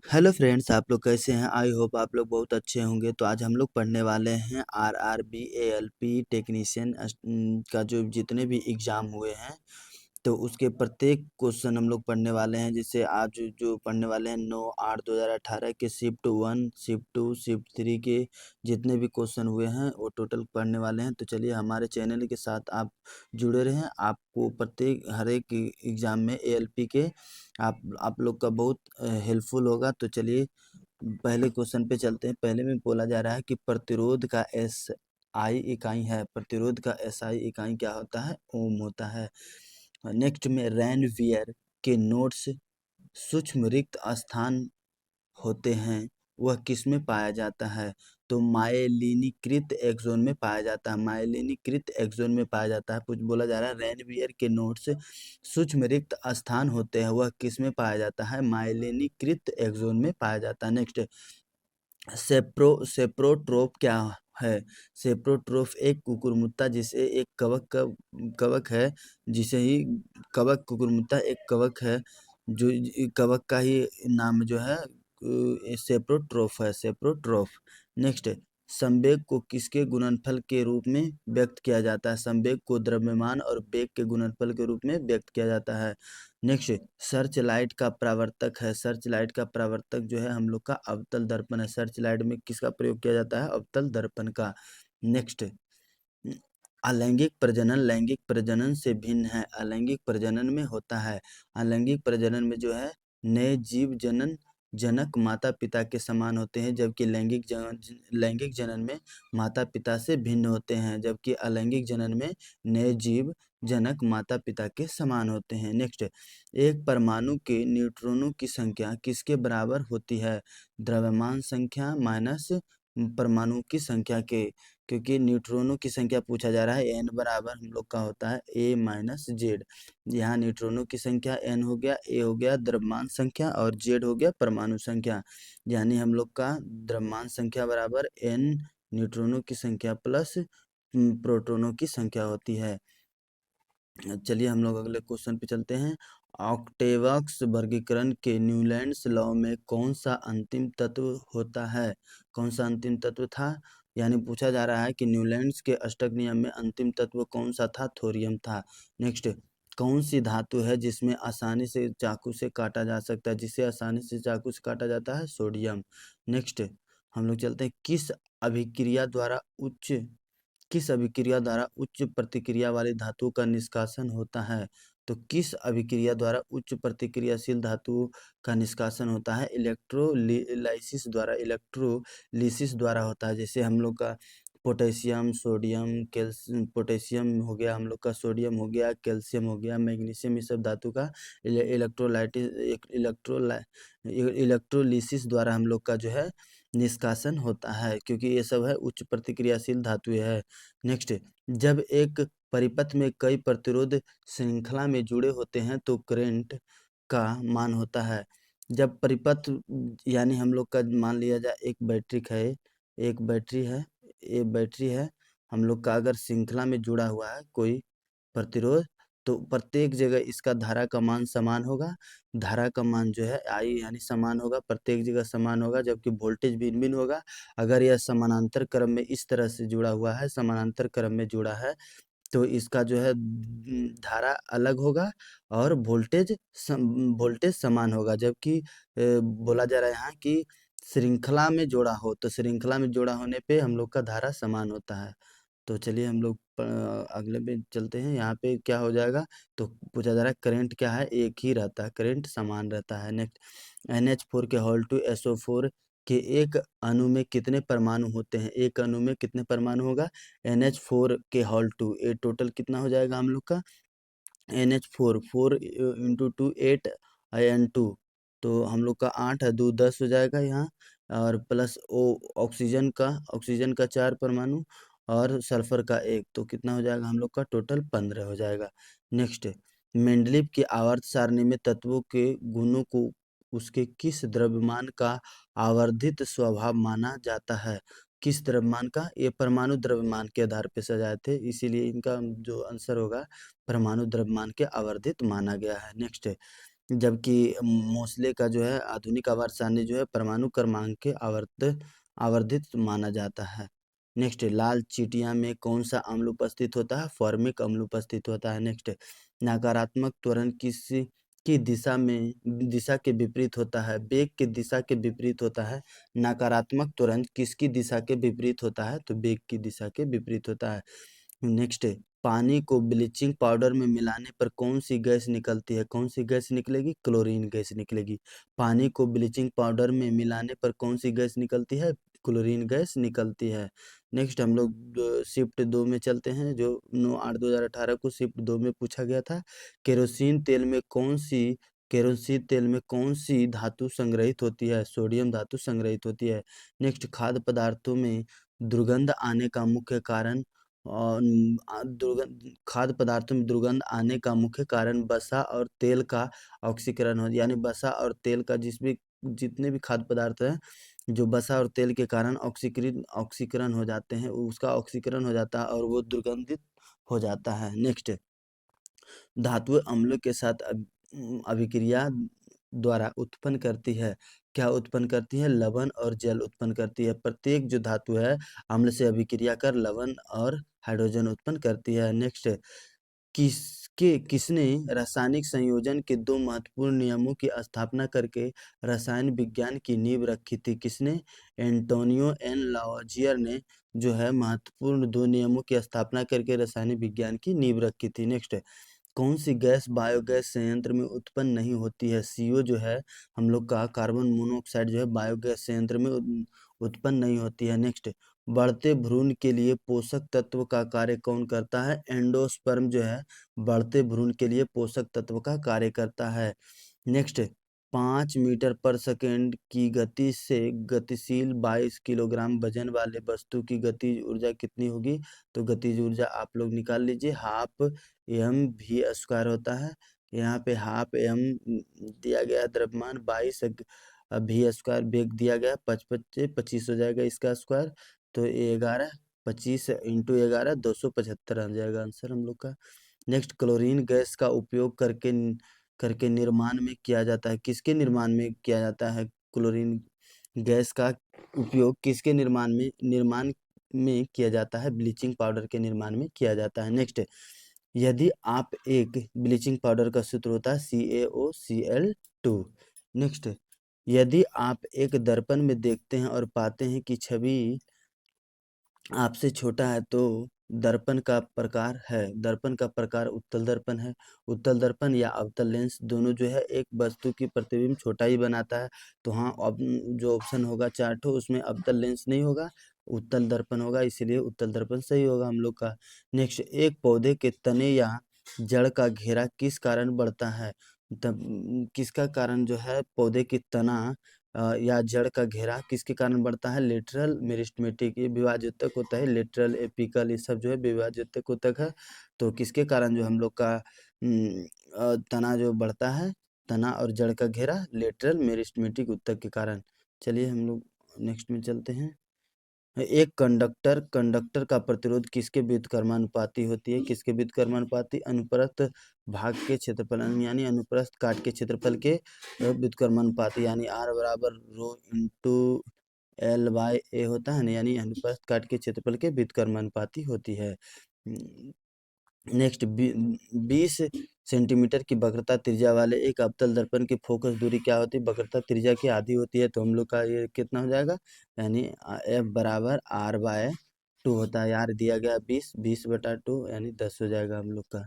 Hello friends, आप लोग कैसे हैं? आई होप आप लोग बहुत अच्छे होंगे। तो आज हम लोग पढ़ने वाले हैं आरआरबी एएलपी टेक्नीशियन का जो जितने भी एग्ज़ाम हुए हैं, तो उसके प्रत्येक क्वेश्चन हम लोग पढ़ने वाले हैं। जैसे आज जो पढ़ने वाले हैं 9/8/2018 के शिफ्ट 1, शिफ्ट 2, शिफ्ट 3 के जितने भी क्वेश्चन हुए हैं वो टोटल पढ़ने वाले हैं। तो चलिए हमारे चैनल के साथ आप जुड़े रहें। आपको प्रत्येक हर एक एग्ज़ाम में एएलपी के आप लोग का बहुत हेल्पफुल होगा। तो चलिए पहले क्वेश्चन पे चलते हैं। पहले में बोला जा रहा है कि प्रतिरोध का एसआई इकाई है। प्रतिरोध का एसआई इकाई क्या होता है? ओम होता है। नेक्स्ट में रैनवियर के नोट्स सूक्ष्म रिक्त स्थान होते हैं, वह किसमें पाया जाता है? तो मायलिनीकृत एक्सोन में पाया जाता है। मायलिनीकृत एक्सोन में पाया जाता है। कुछ बोला जा रहा है रैनवियर के नोट्स सूक्ष्म रिक्त स्थान होते हैं, वह किसमें पाया जाता है? मायलिनीकृत एक्सोन में पाया जाता है। नेक्स्ट, सेप्रोट्रोप क्या है? सेप्रोट्रोप एक कुकुरमुत्ता जिसे एक कवक है, जिसे ही कवक कुकुरमुत्ता एक कवक है, जो कवक का ही नाम जो है सेप्रोट्रोप है। सेप्रोट्रोप। नेक्स्ट, संवेग को किसके गुणनफल के रूप में व्यक्त किया जाता है? संवेग को द्रव्यमान और वेग के गुणनफल के रूप में व्यक्त किया जाता है। नेक्स्ट, सर्च लाइट का परावर्तक है। सर्च लाइट का परावर्तक जो है हम लोग का अवतल दर्पण है। सर्च लाइट में किसका प्रयोग किया जाता है? अवतल दर्पण का। नेक्स्ट, अलैंगिक प्रजनन लैंगिक प्रजनन से भिन्न है। अलैंगिक प्रजनन में होता है, अलैंगिक प्रजनन में जो है नए जीव जनक माता पिता के समान होते हैं, जबकि लैंगिक जनन में माता पिता से भिन्न होते हैं, जबकि अलैंगिक जनन में नए जीव जनक माता पिता के समान होते हैं। नेक्स्ट, एक परमाणु के न्यूट्रॉनों की संख्या किसके बराबर होती है? द्रव्यमान संख्या माइनस परमाणु की संख्या के। क्योंकि न्यूट्रॉनों की संख्या पूछा जा रहा है, एन बराबर हम लोग का होता है ए माइनस जेड। यहाँ न्यूट्रॉनों की संख्या एन हो गया, ए हो गया द्रव्यमान संख्या और जेड हो गया परमाणु संख्या। यानी हम लोग का द्रव्यमान संख्या बराबर एन न्यूट्रॉनों की संख्या प्लस प्रोटॉनों की संख्या होती है। चलिए हम लोग अगले क्वेश्चन पे चलते हैं। ऑक्टेवक्स वर्गीकरण के न्यूलैंड्स लॉ में कौन सा अंतिम तत्व होता है? कौन सा अंतिम तत्व था? यानी पूछा जा रहा है कि न्यूलैंड्स के अष्टक नियम में अंतिम तत्व कौन सा था? थोरियम था। नेक्स्ट, कौन सी धातु है जिसमें आसानी से चाकू से काटा जा सकता है? जिसे आसानी से चाकू से काटा जाता है? सोडियम। नेक्स्ट, हम लोग चलते हैं। किस अभिक्रिया द्वारा उच्च प्रतिक्रिया वाली धातु का निष्कासन होता है? तो किस अभिक्रिया द्वारा उच्च प्रतिक्रियाशील धातु का निष्कासन होता है? इलेक्ट्रोलिसिस द्वारा होता है। जैसे हम लोग का पोटेशियम, सोडियम, कैल्शियम, पोटेशियम हो गया, हम लोग का सोडियम हो गया, कैल्शियम हो गया, मैग्नीशियम, ये सब धातु का इलेक्ट्रोलिसिस द्वारा हम लोग का जो है निष्कासन होता है, क्योंकि ये सब है उच्च प्रतिक्रियाशील धातुएं है। नेक्स्ट, जब एक परिपथ में कई प्रतिरोध श्रृंखला में जुड़े होते हैं तो करंट का मान होता है। जब परिपथ यानी हम लोग का मान लिया जाए एक बैटरी है, हम लोग का अगर श्रृंखला में जुड़ा हुआ है कोई प्रतिरोध, तो प्रत्येक जगह इसका धारा का मान समान होगा। धारा का मान जो है आई यानी समान होगा, प्रत्येक जगह समान होगा, जबकि वोल्टेज भिन्न भिन्न होगा। अगर यह समानांतर क्रम में इस तरह से जुड़ा हुआ है, समानांतर क्रम में जुड़ा है, तो इसका जो है धारा अलग होगा और वोल्टेज समान होगा। जबकि बोला जा रहा है यहाँ कि श्रृंखला में जोड़ा हो, तो श्रृंखला में जोड़ा होने पे हम लोग का धारा समान होता है। तो चलिए हम लोग अगले पे चलते हैं। यहाँ पे क्या हो जाएगा? तो पूछा जा रहा है करंट क्या है? एक ही रहता है, करंट समान रहता है। नेक्स्ट, NH4 के हॉल 2 SO4 के एक अणु में कितने परमाणु होते हैं? एक अणु में कितने परमाणु होगा? NH4 के हॉल 2, ये टोटल कितना हो जाएगा हम लोग का? NH4 4 इंटू 2 8 N2, तो हम लोग का 8 है, 2 10 हो जाएगा यहाँ, और प्लस ओ ऑक्सीजन का 4 परमाणु और सल्फर का 1, तो कितना हो जाएगा हम लोग का? टोटल 15 हो जाएगा। नेक्स्ट, मेंडलीव की आवर्त सारणी में तत्वों के गुणों को उसके किस द्रव्यमान का आवर्धित स्वभाव माना जाता है? किस द्रव्यमान का? ये परमाणु द्रव्यमान के आधार पर सजाए थे, इसीलिए इनका जो आंसर होगा परमाणु द्रव्यमान के आवर्धित माना गया है। नेक्स्ट, जबकि मोस्ले का जो है आधुनिक आवर्त सारणी जो है परमाणु क्रमांक के आवर्धित माना जाता है। नेक्स्ट, लाल चींटियां में कौन सा अम्ल उपस्थित होता है? फॉर्मिक अम्ल उपस्थित होता है। नेक्स्ट, नकारात्मक त्वरण किस की दिशा के विपरीत होता है? वेग की दिशा के विपरीत होता है। नकारात्मक त्वरण किसकी दिशा के विपरीत होता है? तो वेग की दिशा के विपरीत होता है। नेक्स्ट, पानी को ब्लीचिंग पाउडर में मिलाने पर कौन सी गैस निकलती है? कौन सी गैस निकलेगी? क्लोरीन गैस निकलेगी। पानी को ब्लीचिंग पाउडर में मिलाने पर कौन सी गैस निकलती है? क्लोरीन गैस निकलती है। नेक्स्ट, हम लोग शिफ्ट 2 में चलते हैं, जो 9/8/2018 को शिफ्ट 2 में पूछा गया था। केरोसिन तेल में कौन सी धातु संग्रहित होती है? सोडियम धातु संग्रहित होती है। नेक्स्ट, खाद्य पदार्थों में दुर्गंध आने का मुख्य कारण और खाद्य पदार्थों में दुर्गंध आने का मुख्य कारण वसा और तेल का ऑक्सीकरण हो, यानी वसा और तेल का जितने भी खाद्य पदार्थ हैं, जो वसा और तेल के कारण ऑक्सीकरण हो जाते हैं, उसका ऑक्सीकरण हो जाता है और वो दुर्गंधित हो जाता है। नेक्स्ट, धातुएं अम्लों के साथ अभिक्रिया द्वारा उत्पन्न करती है। क्या उत्पन्न करती है? लवण और जल उत्पन्न करती है। प्रत्येक जो धातु है अम्ल से अभिक्रिया कर लवण और हाइड्रोजन उत्पन्न करती है। नेक्स्ट, किसने रासायनिक संयोजन के दो महत्वपूर्ण नियमों की स्थापना करके रसायन विज्ञान की नींव रखी थी? किसने? एंटोनियो एन लावोजियर ने जो है महत्वपूर्ण दो नियमों की स्थापना करके रसायन विज्ञान की नींव रखी थी। नेक्स्ट, कौन सी गैस बायोगैस संयंत्र में उत्पन्न नहीं होती है? सीओ जो है हम लोग का कार्बन मोनोऑक्साइड जो है बायोगैस संयंत्र में उत्पन्न नहीं होती है। नेक्स्ट, बढ़ते भ्रूण के लिए पोषक तत्व का कार्य कौन करता है? एंडोस्पर्म जो है बढ़ते भ्रूण के लिए पोषक तत्व का कार्य करता है। नेक्स्ट, 5 मीटर/सेकंड की गति से गतिशील 22 किलोग्राम वजन वाले वस्तु की गतिज ऊर्जा कितनी होगी? तो गतिज ऊर्जा आप लोग निकाल लीजिए, हाफ एम वी स्क्वायर होता है। यहाँ पे हाफ एम दिया गया है, द्रव्यमान 22 वी स्क्वायर वेग दिया गया, 25 हो जाएगा इसका स्क्वायर, तो 11 25 इंटू 11 275 आ जाएगा आंसर हम लोग का। नेक्स्ट, क्लोरीन गैस का उपयोग करके करके निर्माण में किया जाता है। किसके निर्माण में किया जाता है? क्लोरीन गैस का उपयोग किसके निर्माण में किया जाता है? ब्लीचिंग पाउडर के निर्माण में किया जाता है। नेक्स्ट, यदि आप एक ब्लीचिंग पाउडर का सूत्र होता है CaOCl2। नेक्स्ट, यदि आप एक दर्पण में देखते हैं और पाते हैं कि छवि आपसे छोटा है तो दर्पण का प्रकार उत्तल दर्पण है। उत्तल दर्पण या अवतल लेंस दोनों जो है एक वस्तु की प्रतिबिंब छोटा ही बनाता है। तो हाँ, अब जो ऑप्शन होगा चार उसमें अवतल लेंस नहीं होगा, उत्तल दर्पण होगा, इसीलिए उत्तल दर्पण सही होगा हम लोग का। नेक्स्ट, एक पौधे के तने या जड़ का घेरा किस कारण बढ़ता है? तब किसका कारण जो है पौधे की तना या जड़ का घेरा किसके कारण बढ़ता है? लेटरल मेरिस्टेमेटिक, ये विभाज्योतक होता है, लेटरल एपिकल ये सब जो है विभाज्योतक ऊतक है। तो किसके कारण जो हम लोग का तना जो बढ़ता है, तना और जड़ का घेरा लेटरल मेरिस्टेमेटिक ऊतक के कारण। चलिए हम लोग नेक्स्ट में चलते हैं। एक कंडक्टर का प्रतिरोध किसके व्युत्क्रमानुपाती होती है? किसके व्युत्क्रमानुपाती? अनुप्रस्थ भाग के क्षेत्रफल यानी अनुप्रस्थ काट के क्षेत्रफल के व्युत्क्रमानुपाती, यानी R बराबर rho into L bye A होता है ना, यानी अनुप्रस्थ काट के क्षेत्रफल के व्युत्क्रमानुपाती होती है। नेक्स्ट, 20 सेंटीमीटर की वक्रता त्रिज्या वाले एक अवतल दर्पण की फोकस दूरी क्या होती है? वक्रता त्रिज्या की आधी होती है, तो हम लोग का ये कितना हो जाएगा? यानी F बराबर R/2 होता है। यार दिया गया 20/2 यानी 10 हो जाएगा हम लोग का।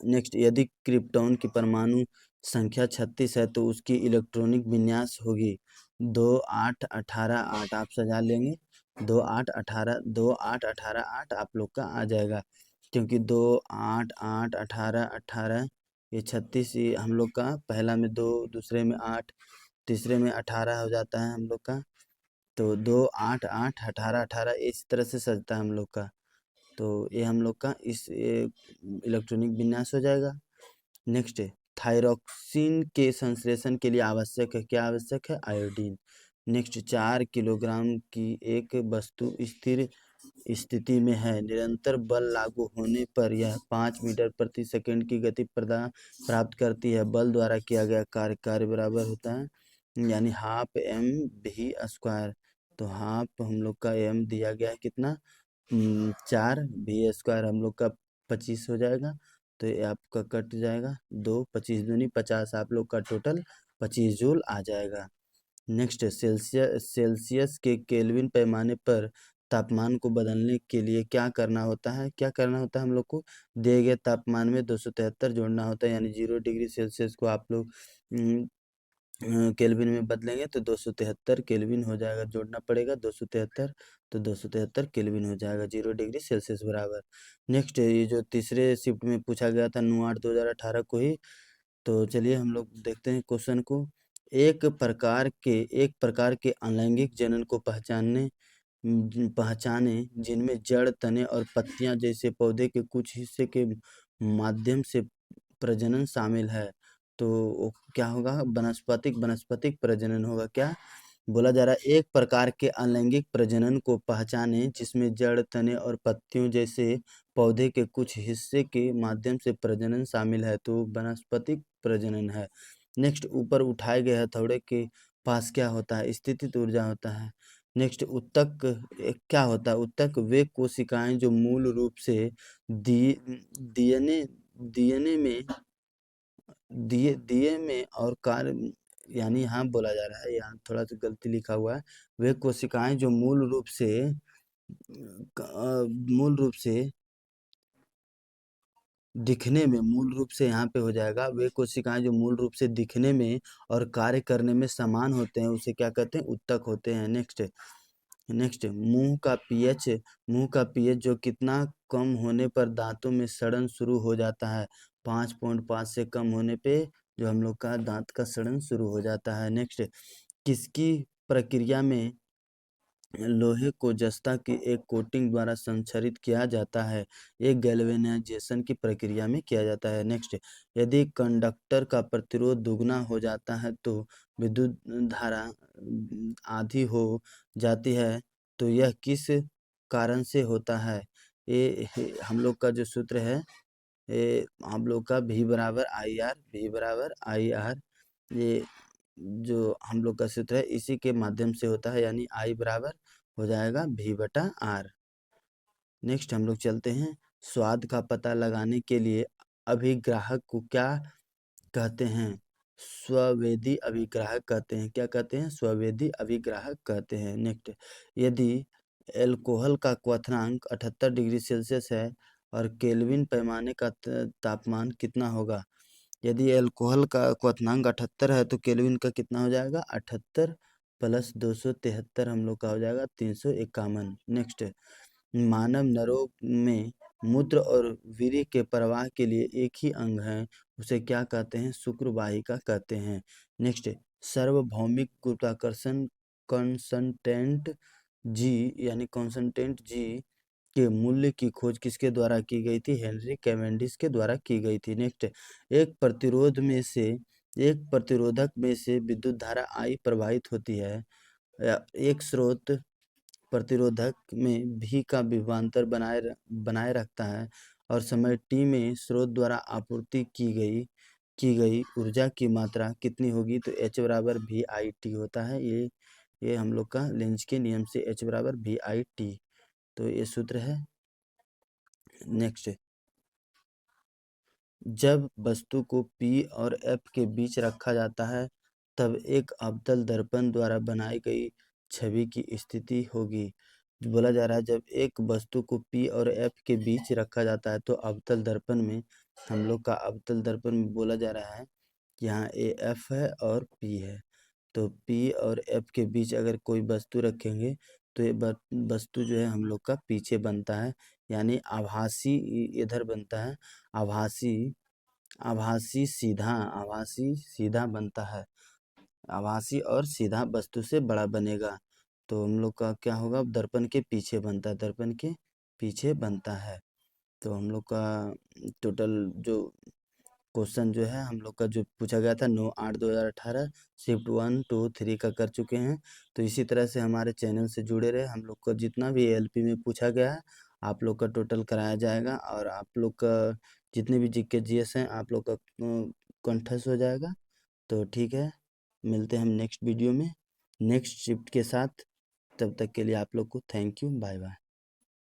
नेक्स्ट, यदि क्रिप्टॉन की परमाणु संख्या 36 है तो उसकी इलेक्ट्रॉनिक विन्यास होगी 2 8 18 8। आप सजा लेंगे 2 8 18 2 8 18 8 आप लोग का आ जाएगा, क्योंकि 2 8 8 18 18 ये 36, ये हम लोग का पहला में 2, दूसरे में 8, तीसरे में 18 हो जाता है हम लोग का। तो 2 8 8 18 18 इस तरह से सजता है हम लोग का। तो ये हम लोग का इस इलेक्ट्रॉनिक विन्यास हो जाएगा। नेक्स्ट, थायरॉक्सिन के संश्लेषण के लिए आवश्यक है, क्या आवश्यक है? आयोडीन। नेक्स्ट, 4 किलोग्राम की एक वस्तु स्थिर स्थिति में है। निरंतर बल लागू होने पर यह 5 मीटर प्रति सेकंड की गति प्राप्त करती है। बल द्वारा किया गया कार्य बराबर होता है यानी हाफ एम भी स्क्वायर। तो हाफ हम लोग का एम दिया गया है कितना 4 भी स्क्वायर हम लोग का 25 हो जाएगा। तो ये आपका कट जाएगा 2 25 दूनी 50 आप लोग का टोटल 25 जूल आ जाएगा। नेक्स्ट सेल्सियस के केल्विन पैमाने पर तापमान को बदलने के लिए क्या करना होता है हम लोग को दिए गए तापमान में 273 जोड़ना होता है यानी 0 डिग्री सेल्सियस को आप लोग केल्विन में बदलेंगे तो 273 केल्विन हो जाएगा, जोड़ना पड़ेगा 273। तो 273 केल्विन हो जाएगा 0 डिग्री सेल्सियस बराबर। नेक्स्ट ये जो तीसरे शिफ्ट में पूछा गया था 9/8/2018 को ही। तो चलिए हम लोग देखते हैं क्वेश्चन को। एक प्रकार के अलैंगिक जनन को पहचाने जिनमें जड़, तने और पत्तियां जैसे पौधे के कुछ हिस्से के माध्यम से प्रजनन शामिल है। तो वो क्या होगा वनस्पतिक प्रजनन होगा। क्या बोला जा रहा है? एक प्रकार के अलैंगिक प्रजनन को पहचाने जिसमें जड़, तने और पत्तियों जैसे पौधे के कुछ हिस्से के माध्यम से प्रजनन शामिल है। तो वनस्पतिक प्रजनन है। नेक्स्ट ऊपर उठाए गए हथौड़े के पास क्या होता है? स्थितिज ऊर्जा होता है। नेक्स्ट उत्तक क्या होता है? उत्तक वे कोशिकाएं जो मूल रूप से डीएनए डीएनए में दिए में और कार्य यानी यहाँ बोला जा रहा है, यहाँ थोड़ा सा गलती लिखा हुआ है। वे कोशिकाएं जो मूल रूप से दिखने में मूल रूप से यहाँ पे हो जाएगा। वे कोशिकाएं जो मूल रूप से दिखने में और कार्य करने में समान होते हैं उसे क्या कहते हैं? उत्तक होते हैं। नेक्स्ट मुंह का पीएच जो कितना कम होने पर दांतों में सड़न शुरू हो जाता है? 5.5 से कम होने पे जो हम लोग का दांत का सड़न शुरू हो जाता है। नेक्स्ट किसकी प्रक्रिया में लोहे को जस्ता की एक कोटिंग द्वारा संरक्षित किया जाता है? एक गैल्वेनाइजेशन की प्रक्रिया में किया जाता है। नेक्स्ट यदि कंडक्टर का प्रतिरोध दुगना हो जाता है तो विद्युत धारा आधी हो जाती है। तो यह किस कारण से होता है? हम लोग का जो सूत्र है हम लोग का V बराबर आई आर, ये जो हम लोग का सूत्र है इसी के माध्यम से होता है यानी I बराबर हो जाएगा V/R। नेक्स्ट हम लोग चलते हैं। स्वाद का पता लगाने के लिए अभिग्राहक को क्या कहते हैं? स्ववेदी अभिग्राहक कहते हैं। क्या कहते हैं? स्ववेदी अभिग्राहक कहते हैं। नेक्स्ट यदि एल्कोहल का क्वथनांक 78 डिग्री सेल्सियस है और केल्विन पैमाने का तापमान कितना होगा? यदि एल्कोहल का क्वथनांक 78 है तो केल्विन का कितना हो जाएगा? 78 प्लस 273 हम लोग का हो जाएगा 351। नेक्स्ट मानव नरों में मूत्र और वीर्य के प्रवाह के लिए एक ही अंग है, उसे क्या कहते हैं? शुक्र वाहिका कहते हैं। नेक्स्ट सार्वभौमिक गुरुत्वाकर्षण कांस्टेंट जी के मूल्य की खोज किसके द्वारा की गई थी? हेनरी कैवेंडिश के द्वारा की गई थी। नेक्स्ट एक प्रतिरोधक में से विद्युत धारा I प्रवाहित होती है। एक स्रोत प्रतिरोधक में V का विभवांतर बनाए रखता है और समय t में स्रोत द्वारा आपूर्ति की गई ऊर्जा की मात्रा कितनी होगी? तो H बराबर VIT होता है। ये हम लोग का लेंज के नियम से H बराबर VIT, तो ये सूत्र है। नेक्स्ट जब वस्तु को P और F के बीच रखा जाता है तब एक अवतल दर्पण द्वारा बनाई गई छवि की स्थिति होगी। बोला जा रहा है जब एक वस्तु को P और F के बीच रखा जाता है तो अवतल दर्पण में हम लोग का अवतल दर्पण में बोला जा रहा है कि यहाँ F है और P है। तो P और F के बीच अगर कोई वस्तु रखेंगे तो ये वस्तु जो है हम लोग का पीछे बनता है यानी आभासी इधर बनता है। आभासी सीधा बनता है। आभासी और सीधा वस्तु से बड़ा बनेगा तो हम लोग का क्या होगा? दर्पण के पीछे बनता है, दर्पण के पीछे बनता है। तो हम लोग का टोटल जो क्वेश्चन जो है हम लोग का जो पूछा गया था 9/8/2018 शिफ्ट 1 2 3 का कर चुके हैं। तो इसी तरह से हमारे चैनल से जुड़े रहे, हम लोग को जितना भी एएलपी में पूछा गया है आप लोग का टोटल कराया जाएगा, और आप लोग का जितने भी जीके जीएस हैं आप लोग का कंठस्थ हो जाएगा। तो ठीक है, मिलते हैं हम नेक्स्ट वीडियो में नेक्स्ट शिफ्ट के साथ। तब तक के लिए आप लोग को थैंक यू, बाय बाय।